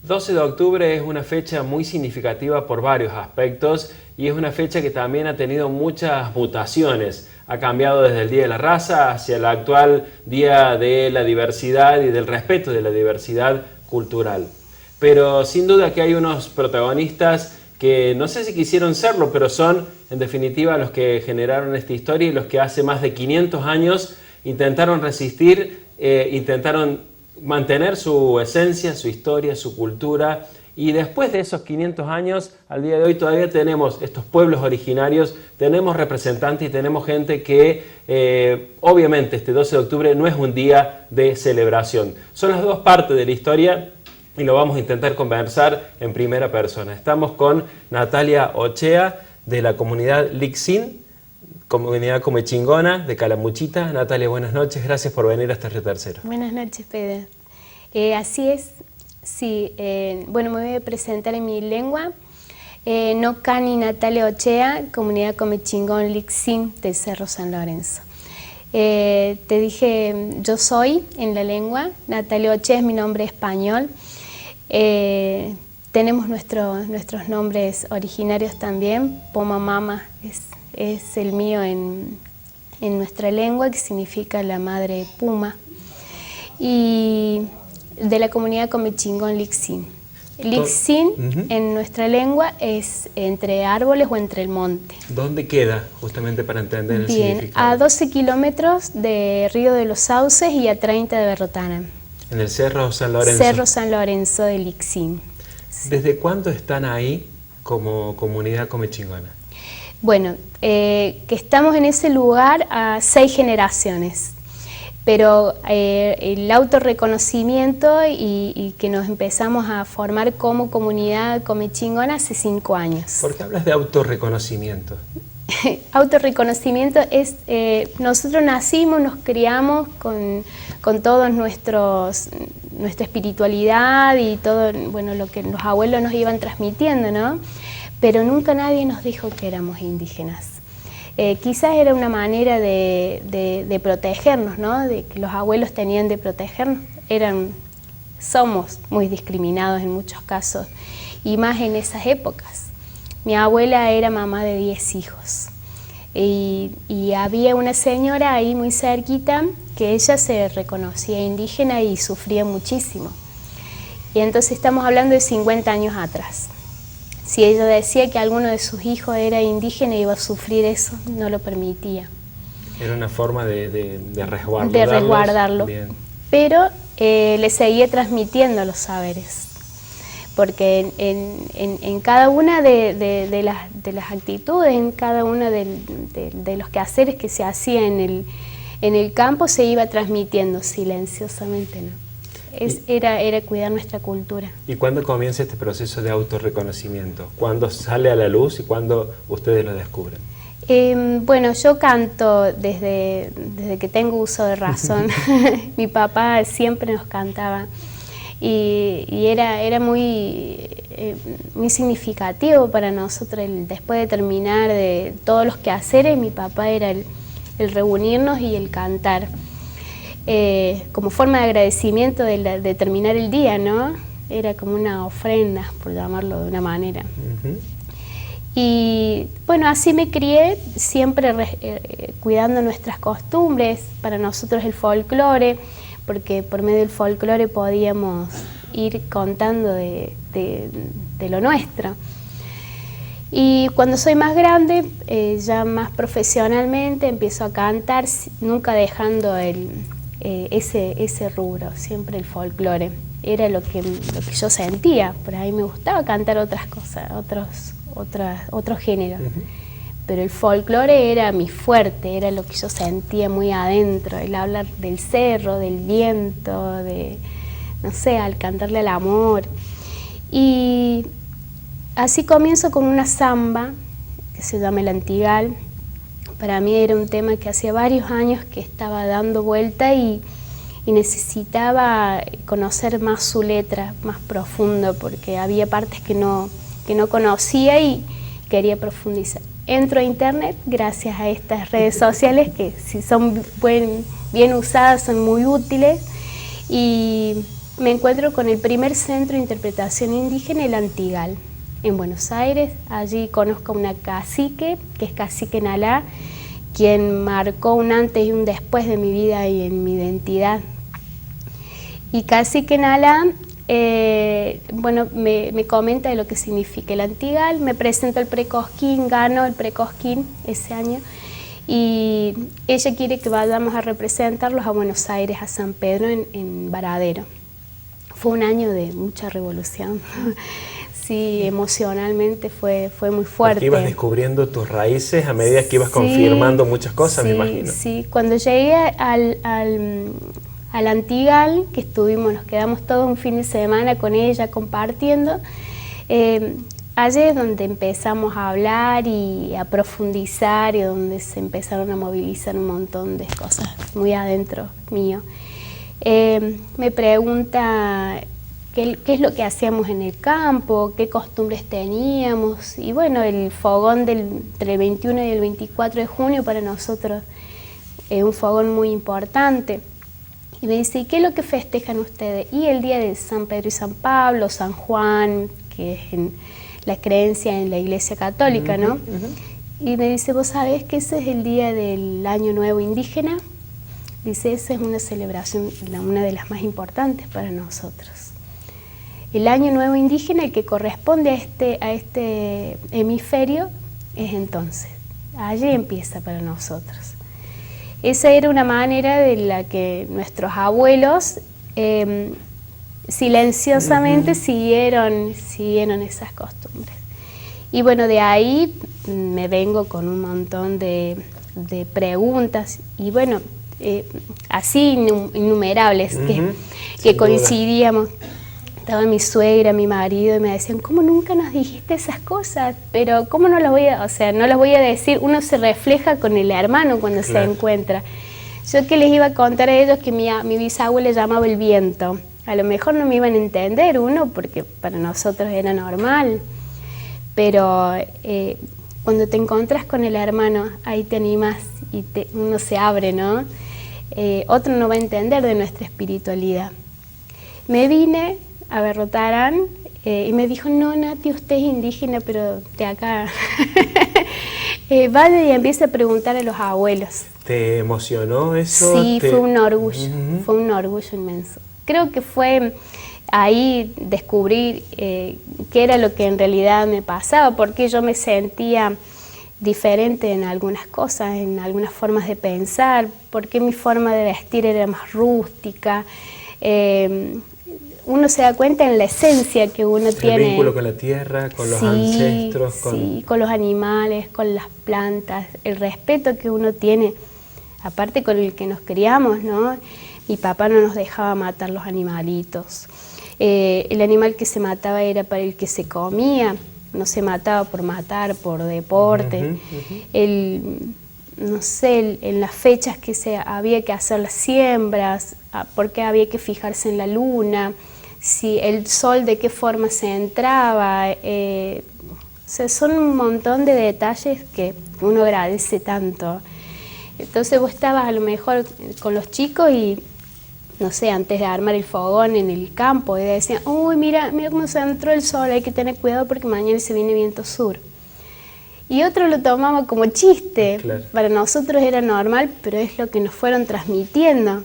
12 de octubre es una fecha muy significativa por varios aspectos y es una fecha que también ha tenido muchas mutaciones. Ha cambiado desde el Día de la Raza hacia el actual Día de la Diversidad y del respeto de la diversidad cultural. Pero sin duda que hay unos protagonistas que no sé si quisieron serlo, pero son en definitiva los que generaron esta historia y los que hace más de 500 años intentaron resistir, intentaron mantener su esencia, su historia, su cultura, y después de esos 500 años, al día de hoy todavía tenemos estos pueblos originarios, tenemos representantes y tenemos gente que obviamente este 12 de octubre no es un día de celebración. Son las dos partes de la historia y lo vamos a intentar conversar en primera persona. Estamos con Natalia Ochea de la comunidad Lixín, comunidad comechingona de Calamuchita. Natalia, buenas noches, gracias por venir hasta Río Tercero. Buenas noches, Pedro. Así es, sí, bueno, me voy a presentar en mi lengua. No Cani Natalia Ochea, comunidad comechingón Lixín del Cerro San Lorenzo. Te dije, yo soy en la lengua, Natalia Ochea es mi nombre español. Tenemos nuestros nombres originarios también. Poma Mama es el mío en nuestra lengua, que significa la madre puma, y de la comunidad comechingón Lixín. Lixín en nuestra lengua es entre árboles o entre el monte. ¿Dónde queda, justamente para entender el Bien, significado? a 12 kilómetros de Río de los Sauces y a 30 de Berrotana. En el Cerro San Lorenzo. Cerro San Lorenzo de Lixín. ¿Desde cuándo están ahí como comunidad comechingona? Bueno, que estamos en ese lugar a 6 generaciones, pero el autorreconocimiento y que nos empezamos a formar como comunidad comechingona hace 5 años. ¿Por qué hablas de autorreconocimiento? Autorreconocimiento es, nosotros nacimos, nos criamos con todos nuestra espiritualidad y todo, bueno, lo que los abuelos nos iban transmitiendo, ¿no? Pero nunca nadie nos dijo que éramos indígenas. Quizás era una manera de protegernos, ¿no? De que los abuelos tenían de protegernos. Somos muy discriminados en muchos casos, y más en esas épocas. Mi abuela era mamá de 10 hijos, y había una señora ahí muy cerquita que ella se reconocía indígena y sufría muchísimo. Y entonces estamos hablando de 50 años atrás. Si ella decía que alguno de sus hijos era indígena y iba a sufrir eso, no lo permitía. Era una forma de resguardarlos. De resguardarlo. Bien. Pero le seguía transmitiendo los saberes. Porque en cada una de las actitudes, en cada uno de los quehaceres que se hacía en el campo, se iba transmitiendo silenciosamente, ¿no? Era cuidar nuestra cultura. ¿Y cuándo comienza este proceso de autorreconocimiento? ¿Cuándo sale a la luz y cuándo ustedes lo descubren? Bueno, yo canto desde que tengo uso de razón. Mi papá siempre nos cantaba y era muy significativo para nosotros después de terminar de todos los quehaceres. Mi papá era el reunirnos y el cantar. Como forma de agradecimiento de terminar el día, ¿no? Era como una ofrenda, por llamarlo de una manera. Y bueno, así me crié, siempre cuidando nuestras costumbres, para nosotros el folclore, porque por medio del folclore podíamos ir contando de lo nuestro. Y cuando soy más grande, ya más profesionalmente, empiezo a cantar, nunca dejando ese rubro, siempre el folclore. Era lo que yo sentía, por ahí me gustaba cantar otras cosas, otros géneros. Pero el folclore era mi fuerte, era lo que yo sentía muy adentro, el hablar del cerro, del viento, no sé, al cantarle al amor. Y así comienzo con una samba que se llama El Antigal. Para mí era un tema que hacía varios años que estaba dando vuelta y necesitaba conocer más su letra, más profundo, porque había partes que no conocía y quería profundizar. Entro a internet gracias a estas redes sociales que si son bien usadas son muy útiles, y me encuentro con el primer centro de interpretación indígena, el Antigal, en Buenos Aires. Allí conozco a una cacique, que es Cacique Nalá, quien marcó un antes y un después de mi vida y en mi identidad. Y Cacique Nalá, bueno, me comenta de lo que significa el Antigal, me presento al Precosquín, gano el Precosquín ese año, y ella quiere que vayamos a representarlos a Buenos Aires, a San Pedro, en Varadero. Fue un año de mucha revolución. Sí, emocionalmente fue muy fuerte. Porque ibas descubriendo tus raíces a medida que ibas confirmando muchas cosas, sí, me imagino. Sí, cuando llegué al Antigal, que nos quedamos todo un fin de semana con ella compartiendo, allí es donde empezamos a hablar y a profundizar, y donde se empezaron a movilizar un montón de cosas muy adentro mío. Me pregunta qué es lo que hacíamos en el campo, qué costumbres teníamos, y bueno, el fogón entre el 21 y el 24 de junio para nosotros es un fogón muy importante. Y me dice, ¿y qué es lo que festejan ustedes? Y el día de San Pedro y San Pablo, San Juan, que es en la creencia en la Iglesia Católica, ¿no? Y me dice, ¿vos sabés que ese es el día del Año Nuevo Indígena? Dice, esa es una celebración, una de las más importantes para nosotros. El Año Nuevo Indígena, el que corresponde a este hemisferio, es entonces. Allí empieza para nosotros. Esa era una manera de la que nuestros abuelos silenciosamente siguieron esas costumbres. Y bueno, de ahí me vengo con un montón de preguntas, y bueno, así innumerables, que coincidíamos. Estaba mi suegra, mi marido, y me decían, ¿cómo nunca nos dijiste esas cosas? Pero ¿cómo no las voy a, no las voy a decir? Uno se refleja con el hermano cuando se encuentra. Yo que les iba a contar a ellos que mi bisabuela llamaba el viento. A lo mejor no me iban a entender porque para nosotros era normal. Pero cuando te encuentras con el hermano, ahí te animas y uno se abre, ¿no? Otro no va a entender de nuestra espiritualidad. Me vine a Berrotarán y me dijo, no, Nati, usted es indígena, pero de acá. Vaya y empieza a preguntar a los abuelos. ¿Te emocionó eso? Sí, fue un orgullo, fue un orgullo inmenso. Creo que fue ahí descubrir qué era lo que en realidad me pasaba, porque yo me sentía diferente en algunas cosas, en algunas formas de pensar, porque mi forma de vestir era más rústica. Uno se da cuenta en la esencia que uno tiene. El vínculo con la tierra, con los ancestros. Con los animales, con las plantas, el respeto que uno tiene, aparte con el que nos criamos, ¿no? Mi papá no nos dejaba matar los animalitos. El animal que se mataba era para el que se comía, no se mataba por matar, por deporte. No sé, en las fechas que había que hacer las siembras, porque había que fijarse en la luna, si el sol de qué forma se entraba. Son un montón de detalles que uno agradece tanto. Entonces vos estabas a lo mejor con los chicos y, no sé, antes de armar el fogón en el campo, y decían, uy, mira cómo se entró el sol, hay que tener cuidado porque mañana se viene viento sur. Y otro lo tomaba como chiste. Claro. Para nosotros era normal, pero es lo que nos fueron transmitiendo.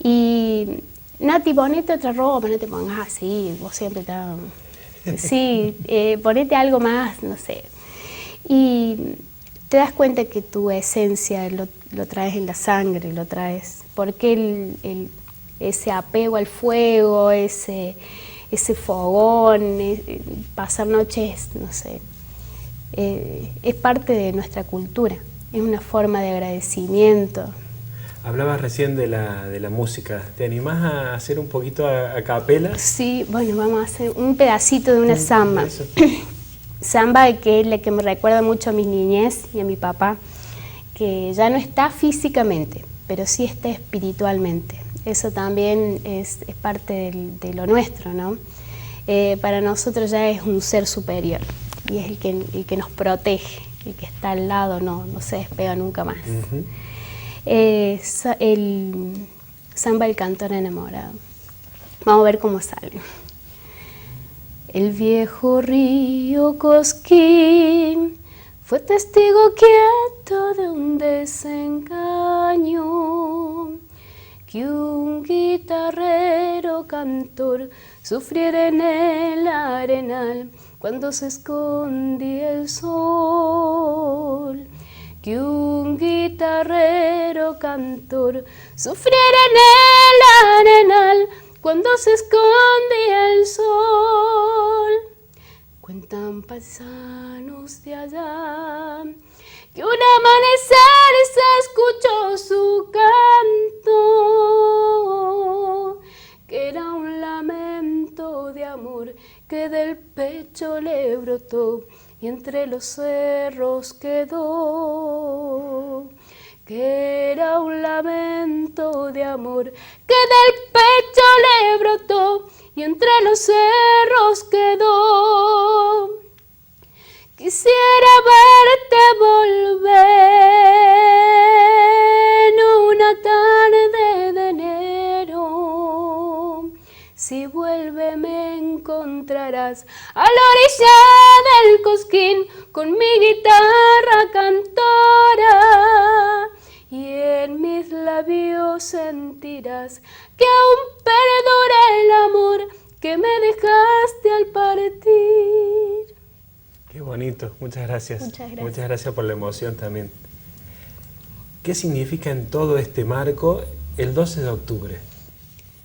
Y, Nati, ponete otra ropa, no te pongas así, vos siempre estás... Sí, ponete algo más, no sé. Y te das cuenta que tu esencia lo traes en la sangre, lo traes. Porque ese apego al fuego, ese fogón, pasar noches, no sé, es parte de nuestra cultura, es una forma de agradecimiento. Hablabas recién de la música, ¿te animás a hacer un poquito a capela? Sí, bueno, vamos a hacer un pedacito de una samba. Samba, que es la que me recuerda mucho a mi niñez y a mi papá, que ya no está físicamente, pero sí está espiritualmente. Eso también es parte de lo nuestro, ¿no? Para nosotros ya es un ser superior y es el que nos protege, el que está al lado, no se despega nunca más. El samba del cantor enamorado. Vamos a ver cómo sale. El viejo río Cosquín fue testigo quieto de un desengaño, que un guitarrero cantor sufriera en el arenal cuando se escondía el sol. Que un guitarrero cantor sufriera en el arenal cuando se escondía el sol. Cuentan paisanos de allá que un amanecer se escuchó su canto, que era un lamento de amor que del pecho le brotó y entre los cerros quedó. Que era un lamento de amor que del pecho le brotó y entre los cerros quedó. Quisiera verte volver una tarde de enero. Si vuelve me encontrarás a la orilla del Cosquín con mi guitarra cantora, y en mis labios sentirás que aún perdura el amor que me dejaste al partir. Qué bonito, muchas gracias. Muchas gracias. Muchas gracias por la emoción también. ¿Qué significa en todo este marco el 12 de octubre?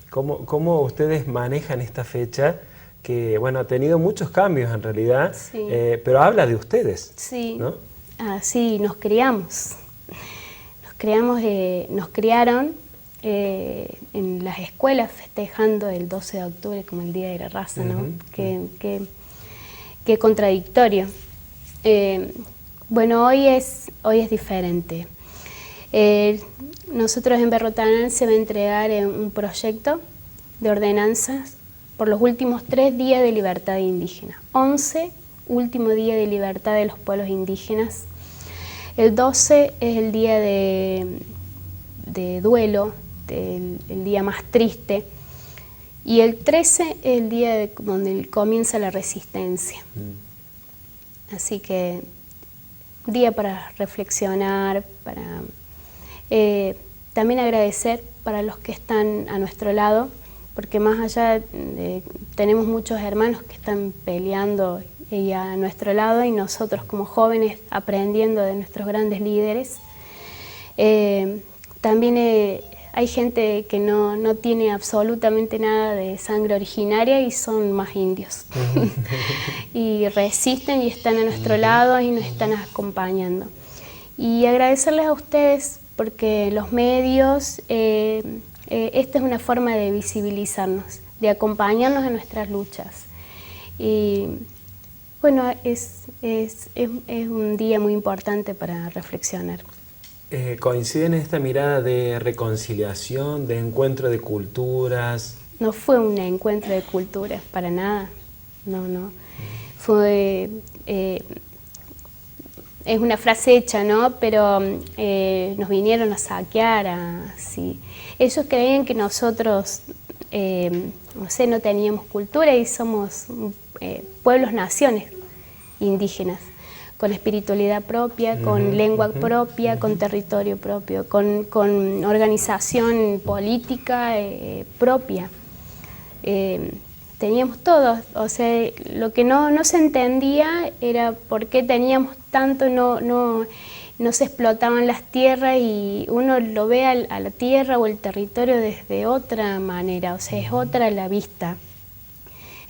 ¿Cómo ustedes manejan esta fecha que, bueno, ha tenido muchos cambios en realidad, Sí. Pero habla de ustedes, Sí, ¿no? así nos criamos. Nos criaron en las escuelas festejando el 12 de octubre como el Día de la Raza, ¿no? Qué contradictorio. Bueno, hoy es diferente. Nosotros en Berrotanal se va a entregar un proyecto de ordenanzas por los últimos 3 días de libertad indígena. 11, último día de libertad de los pueblos indígenas. El 12 es el día de duelo, el día más triste. Y el 13 es el día donde comienza la resistencia. Así que día para reflexionar, para también agradecer para los que están a nuestro lado, porque más allá tenemos muchos hermanos que están peleando y a nuestro lado, y nosotros como jóvenes aprendiendo de nuestros grandes líderes. También hay gente que no tiene absolutamente nada de sangre originaria y son más indios. Y resisten y están a nuestro lado y nos están acompañando. Y agradecerles a ustedes porque los medios, esta es una forma de visibilizarnos, de acompañarnos en nuestras luchas. Y bueno, es un día muy importante para reflexionar. ¿Coinciden en esta mirada de reconciliación, de encuentro de culturas? No fue un encuentro de culturas, para nada. No. Fue... es una frase hecha, ¿no? Pero nos vinieron a saquear, así. Ellos creían que nosotros, no sé, no teníamos cultura y somos pueblos, naciones indígenas, con espiritualidad propia, con lengua propia, con territorio propio, con organización política propia. Teníamos todo, o sea, lo que no se entendía era por qué teníamos tanto, no se explotaban las tierras, y uno lo ve a la tierra o el territorio desde otra manera, o sea, es otra la vista.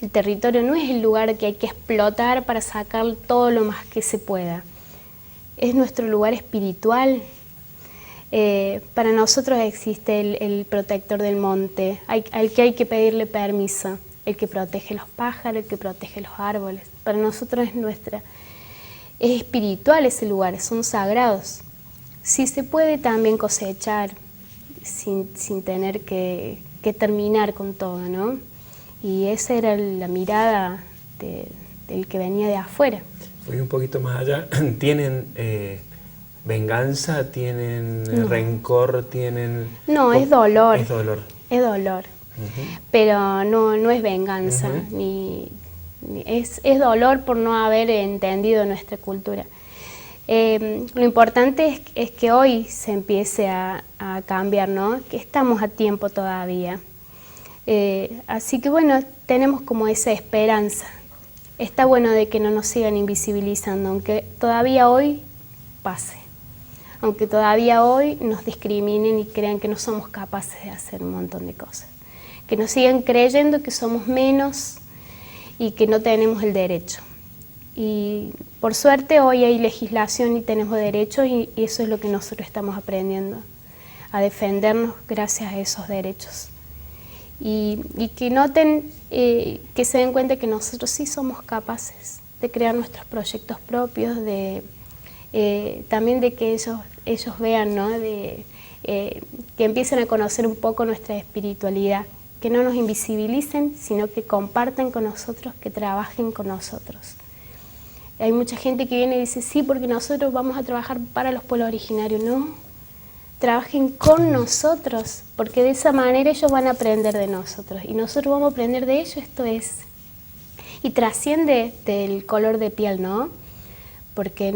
El territorio no es el lugar que hay que explotar para sacar todo lo más que se pueda. Es nuestro lugar espiritual. Para nosotros existe el protector del monte, al que hay que pedirle permiso, el que protege los pájaros, el que protege los árboles. Para nosotros es espiritual ese lugar, son sagrados. Sí se puede también cosechar sin tener que terminar con todo, ¿no? Y esa era la mirada del que venía de afuera. Voy un poquito más allá. ¿Tienen venganza? ¿Tienen rencor? ¿Tienen...? No, es dolor. Es dolor. Es dolor. pero no es venganza, es dolor por no haber entendido nuestra cultura. Lo importante es que hoy se empiece a cambiar, ¿no? Que estamos a tiempo todavía. Así que bueno, tenemos como esa esperanza. Está bueno de que no nos sigan invisibilizando, aunque todavía hoy pase. Aunque todavía hoy nos discriminen y crean que no somos capaces de hacer un montón de cosas. Que nos sigan creyendo que somos menos y que no tenemos el derecho. Y por suerte hoy hay legislación y tenemos derechos y eso es lo que nosotros estamos aprendiendo, a defendernos gracias a esos derechos. Y que noten, que se den cuenta que nosotros sí somos capaces de crear nuestros proyectos propios, también de que ellos vean, ¿no? Que empiecen a conocer un poco nuestra espiritualidad, que no nos invisibilicen, sino que compartan con nosotros, que trabajen con nosotros. Hay mucha gente que viene y dice, sí, porque nosotros vamos a trabajar para los pueblos originarios. No, trabajen con nosotros, porque de esa manera ellos van a aprender de nosotros y nosotros vamos a aprender de ellos. Esto es, y trasciende del color de piel, ¿no? Porque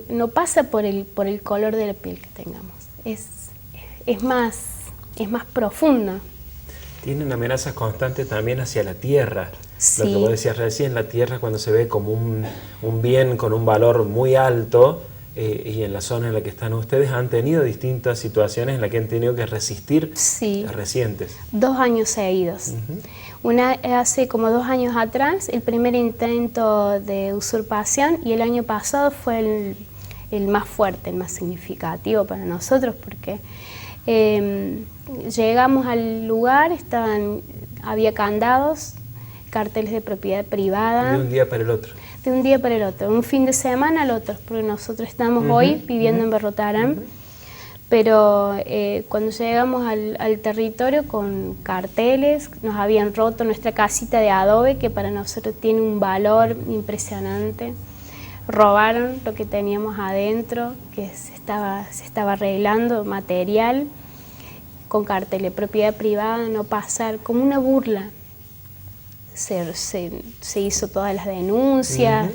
no pasa por el color de la piel que tengamos, es más profundo. Tienen amenazas constantes también hacia la tierra. Sí. Lo que vos decías recién, la tierra cuando se ve como un bien con un valor muy alto, y en la zona en la que están ustedes han tenido distintas situaciones en las que han tenido que resistir, sí, recientes. 2 años seguidos. Hace como 2 años atrás, el primer intento de usurpación, y el año pasado fue el más fuerte, el más significativo para nosotros, porque llegamos al lugar, había candados, carteles de propiedad privada. De un día para el otro. De un día para el otro, un fin de semana al otro, porque nosotros estamos hoy viviendo en Berrotarán, pero cuando llegamos al territorio con carteles, nos habían roto nuestra casita de adobe, que para nosotros tiene un valor impresionante. Robaron lo que teníamos adentro, que se estaba arreglando, material, con carteles, propiedad privada, no pasar, como una burla. Se hizo todas las denuncias,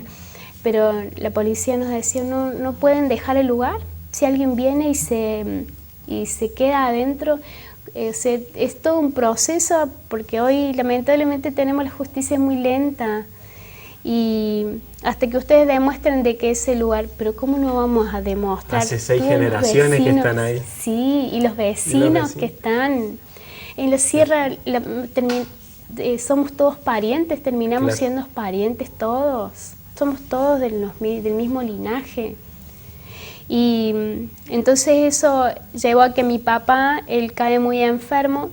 pero la policía nos decía, no pueden dejar el lugar. Si alguien viene y se queda adentro, es todo un proceso, porque hoy lamentablemente tenemos la justicia muy lenta, y hasta que ustedes demuestren de que ese lugar, pero ¿cómo no vamos a demostrar? Hace 6 generaciones que están ahí. Sí, y los vecinos que están en la sierra, somos todos parientes, terminamos siendo parientes todos, somos todos del mismo linaje. Y entonces eso llevó a que mi papá, él cae muy enfermo,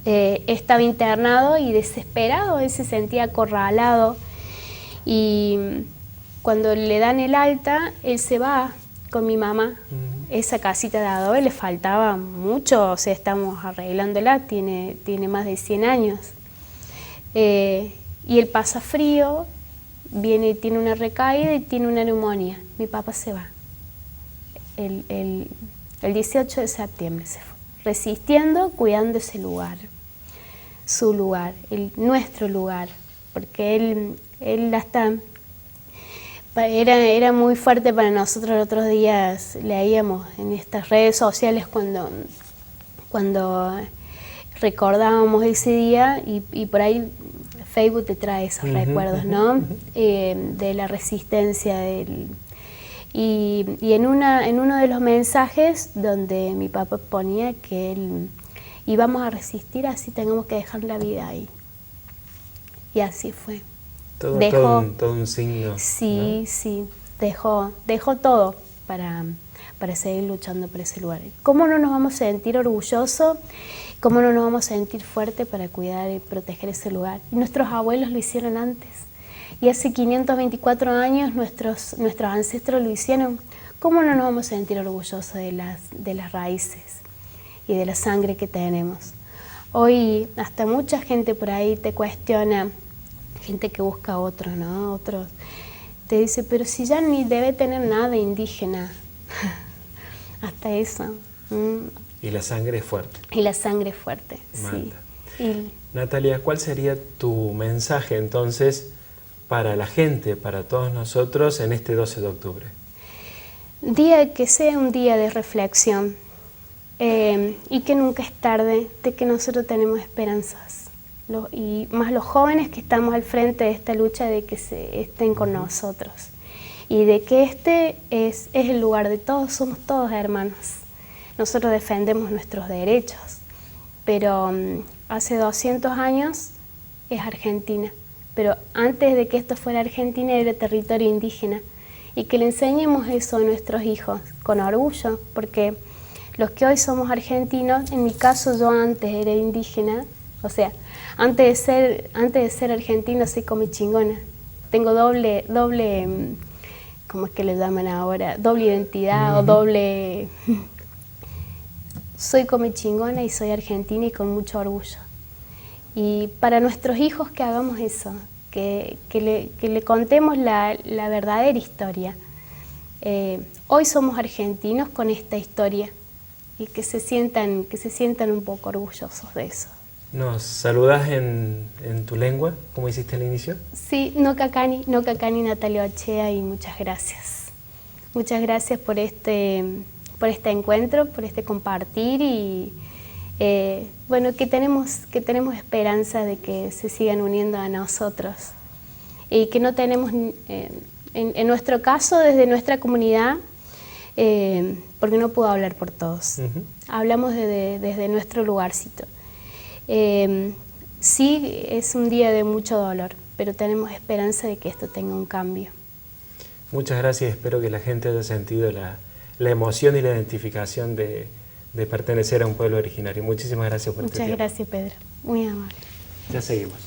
estaba internado y desesperado, él se sentía acorralado. Y cuando le dan el alta, él se va con mi mamá. Esa casita de adobe le faltaba mucho, o sea, estamos arreglándola, tiene más de 100 años. Y él pasa frío, viene y tiene una recaída y tiene una neumonía. Mi papá se va. El 18 de septiembre se fue, resistiendo, cuidando ese lugar, su lugar, nuestro lugar, porque él hasta era muy fuerte para nosotros. Los otros días leíamos en estas redes sociales cuando recordábamos ese día, y por ahí Facebook te trae esos recuerdos, ¿no? De la resistencia. Y en uno de los mensajes donde mi papá ponía que él íbamos a resistir, así tengamos que dejar la vida ahí. Y así fue. Todo un signo. Sí, ¿no? Sí, dejó todo para seguir luchando por ese lugar. ¿Cómo no nos vamos a sentir orgullosos? ¿Cómo no nos vamos a sentir fuertes para cuidar y proteger ese lugar? Y nuestros abuelos lo hicieron antes. Y hace 524 años nuestros ancestros lo hicieron. ¿Cómo no nos vamos a sentir orgullosos de las raíces y de la sangre que tenemos? Hoy hasta mucha gente por ahí te cuestiona, gente que busca otro, ¿no? Otros te dice, pero si ya ni debe tener nada indígena. Hasta eso. Y la sangre es fuerte. Y la sangre es fuerte, Marta. sí. Y Natalia, ¿cuál sería tu mensaje entonces para la gente, para todos nosotros en este 12 de octubre? que sea un día de reflexión y que nunca es tarde, de que nosotros tenemos esperanzas. Y más los jóvenes que estamos al frente de esta lucha, de que estén con nosotros. Y de que este es el lugar de todos, somos todos hermanos. Nosotros defendemos nuestros derechos, pero hace 200 años es Argentina. Pero antes de que esto fuera Argentina era territorio indígena. Y que le enseñemos eso a nuestros hijos con orgullo, porque los que hoy somos argentinos, en mi caso yo antes era indígena, o sea, antes de ser argentina soy comechingona. Tengo doble, ¿cómo es que le llaman ahora? Doble identidad o doble... Soy comechingona y soy argentina y con mucho orgullo. Y para nuestros hijos que hagamos eso, que le contemos la verdadera historia. Hoy somos argentinos con esta historia y que se sientan un poco orgullosos de eso. ¿Nos saludas en tu lengua, como hiciste al inicio? Sí, no cacani Natalia Ochea, y muchas gracias. Muchas gracias por este encuentro, por este compartir y bueno, que tenemos esperanza de que se sigan uniendo a nosotros y que no tenemos, en nuestro caso, desde nuestra comunidad, porque no puedo hablar por todos, hablamos desde nuestro lugarcito. Sí, es un día de mucho dolor, pero tenemos esperanza de que esto tenga un cambio. Muchas gracias, espero que la gente haya sentido la emoción y la identificación de pertenecer a un pueblo originario. Muchísimas gracias por este tiempo. Muchas gracias, Pedro. Muy amable. Ya seguimos.